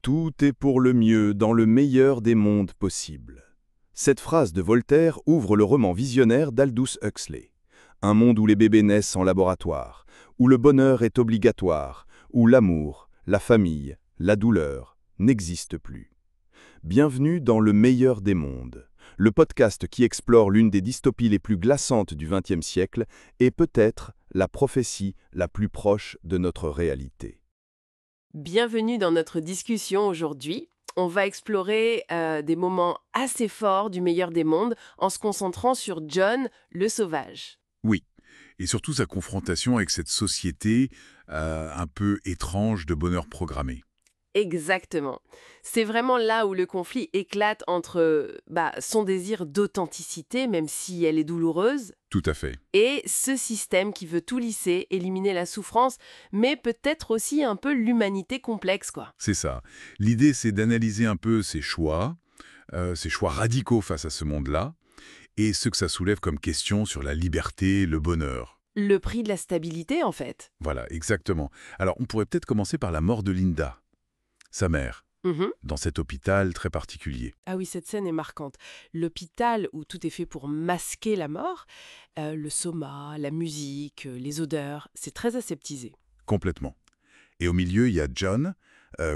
Tout est pour le mieux dans le meilleur des mondes possibles. Cette phrase de Voltaire ouvre le roman visionnaire d'Aldous Huxley. Un monde où les bébés naissent en laboratoire, où le bonheur est obligatoire, où l'amour, la famille, la douleur n'existent plus. Bienvenue dans le meilleur des mondes, le podcast qui explore l'une des dystopies les plus glaçantes du XXe siècle et peut-être la prophétie la plus proche de notre réalité. Bienvenue dans notre discussion aujourd'hui. On va explorer des moments assez forts du meilleur des mondes en se concentrant sur John le sauvage. Oui, et surtout sa confrontation avec cette société un peu étrange de bonheur programmé. Exactement. C'est vraiment là où le conflit éclate entre son désir d'authenticité, même si elle est douloureuse, Tout à fait. et ce système qui veut tout lisser, éliminer la souffrance, mais peut-être aussi un peu l'humanité complexe, quoi. C'est ça. L'idée, c'est d'analyser un peu ses choix radicaux face à ce monde-là, et ce que ça soulève comme question sur la liberté, le bonheur. Le prix de la stabilité, en fait. Voilà, exactement. Alors, on pourrait peut-être commencer par la mort de Linda, sa mère, Mhm. dans cet hôpital très particulier. Ah oui, cette scène est marquante. L'hôpital où tout est fait pour masquer la mort, le soma, la musique, les odeurs, c'est très aseptisé. Complètement. Et au milieu, il y a John,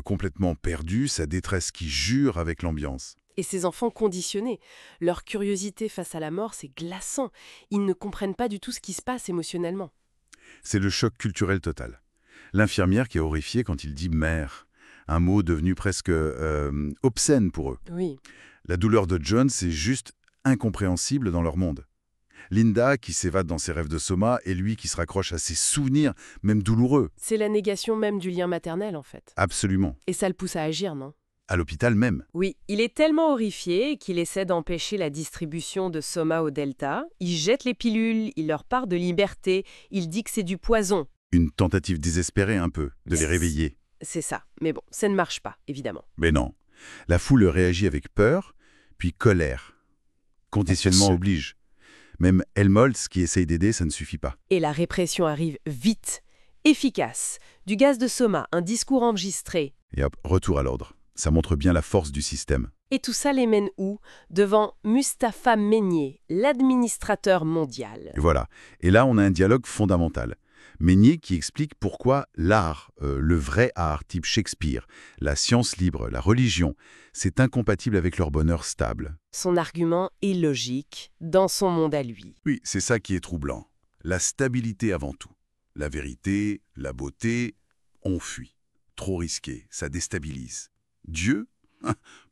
complètement perdu, sa détresse qui jure avec l'ambiance. Et ces enfants conditionnés, leur curiosité face à la mort, c'est glaçant. Ils ne comprennent pas du tout ce qui se passe émotionnellement. C'est le choc culturel total. L'infirmière qui est horrifiée quand il dit « mère », un mot devenu presque obscène pour eux. Oui. La douleur de John, c'est juste incompréhensible dans leur monde. Linda qui s'évade dans ses rêves de soma et lui qui se raccroche à ses souvenirs, même douloureux. C'est la négation même du lien maternel, en fait. Absolument. Et ça le pousse à agir, non ? À l'hôpital même. Oui, il est tellement horrifié qu'il essaie d'empêcher la distribution de soma au delta. Il jette les pilules, il leur parle de liberté, il dit que c'est du poison. Une tentative désespérée un peu, de les réveiller. C'est ça. Mais bon, ça ne marche pas, évidemment. Mais non. La foule réagit avec peur, puis colère. Conditionnement oblige. Même Helmholtz qui essaye d'aider, ça ne suffit pas. Et la répression arrive vite, efficace. Du gaz de soma, un discours enregistré. Et hop, retour à l'ordre. Ça montre bien la force du système. Et tout ça les mène où ? Devant Mustapha Meignet, l'administrateur mondial. Et voilà. Et là, on a un dialogue fondamental. Meignet qui explique pourquoi l'art, le vrai art type Shakespeare, la science libre, la religion, c'est incompatible avec leur bonheur stable. Son argument est logique, dans son monde à lui. Oui, c'est ça qui est troublant. La stabilité avant tout. La vérité, la beauté, on fuit. Trop risqué, ça déstabilise. Dieu,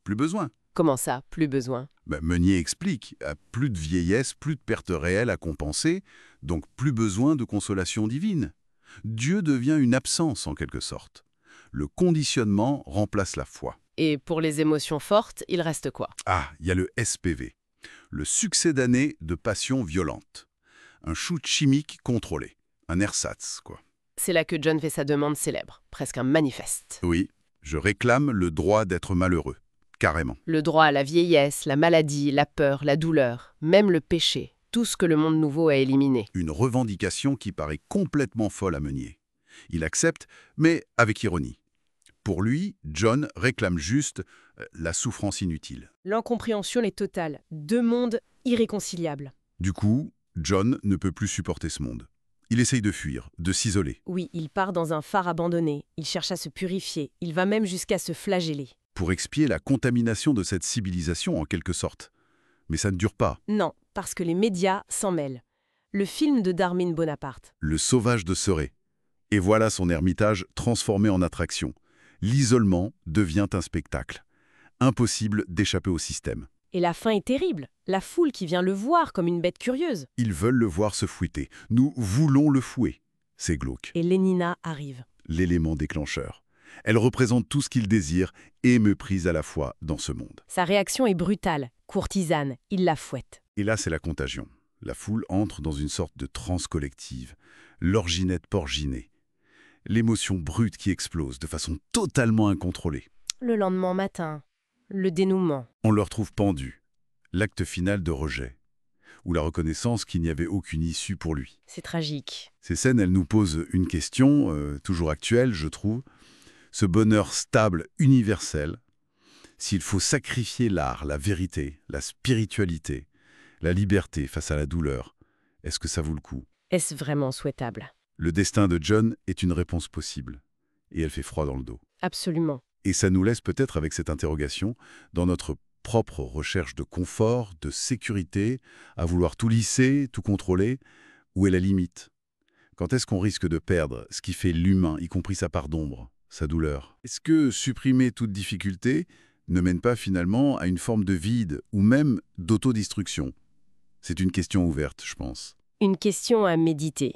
plus besoin. Comment ça, plus besoin ? Meunier explique, plus de vieillesse, plus de perte réelle à compenser, donc plus besoin de consolation divine. Dieu devient une absence en quelque sorte. Le conditionnement remplace la foi. Et pour les émotions fortes, il reste quoi ? Ah, il y a le SPV, le succédané de passion violente. Un shoot chimique contrôlé, un ersatz, quoi. C'est là que John fait sa demande célèbre, presque un manifeste. Oui, je réclame le droit d'être malheureux, carrément. Le droit à la vieillesse, la maladie, la peur, la douleur, même le péché, tout ce que le monde nouveau a éliminé. Une revendication qui paraît complètement folle à Meunier. Il accepte, mais avec ironie. Pour lui, John réclame juste la souffrance inutile. L'incompréhension est totale, deux mondes irréconciliables. Du coup, John ne peut plus supporter ce monde. Il essaye de fuir, de s'isoler, Oui, il part dans un phare abandonné, il cherche à se purifier, il va même jusqu'à se flageller. pour expier la contamination de cette civilisation en quelque sorte. Mais ça ne dure pas. Non, parce que les médias s'en mêlent. Le film de Darwin Bonaparte. Le sauvage de Serré. Et voilà son ermitage transformé en attraction. L'isolement devient un spectacle. Impossible d'échapper au système. Et la fin est terrible. La foule qui vient le voir comme une bête curieuse. Ils veulent le voir se fouetter. Nous voulons le fouet. C'est glauque. Et Lénina arrive. L'élément déclencheur. Elle représente tout ce qu'il désire et méprise à la fois dans ce monde. Sa réaction est brutale, courtisane, il la fouette. Et là, c'est la contagion. La foule entre dans une sorte de transe collective. L'orginette porginée. L'émotion brute qui explose de façon totalement incontrôlée. Le lendemain matin, le dénouement. On le retrouve pendu. L'acte final de rejet. Ou la reconnaissance qu'il n'y avait aucune issue pour lui. C'est tragique. Ces scènes, elles nous posent une question, toujours actuelle, je trouve. Ce bonheur stable, universel, s'il faut sacrifier l'art, la vérité, la spiritualité, la liberté face à la douleur, est-ce que ça vaut le coup? Est-ce vraiment souhaitable? Le destin de John est une réponse possible. Et elle fait froid dans le dos. Absolument. Et ça nous laisse peut-être avec cette interrogation, dans notre propre recherche de confort, de sécurité, à vouloir tout lisser, tout contrôler, où est la limite? Quand est-ce qu'on risque de perdre ce qui fait l'humain, y compris sa part d'ombre, sa douleur? Est-ce que supprimer toute difficulté ne mène pas finalement à une forme de vide ou même d'autodestruction? C'est une question ouverte, je pense. Une question à méditer.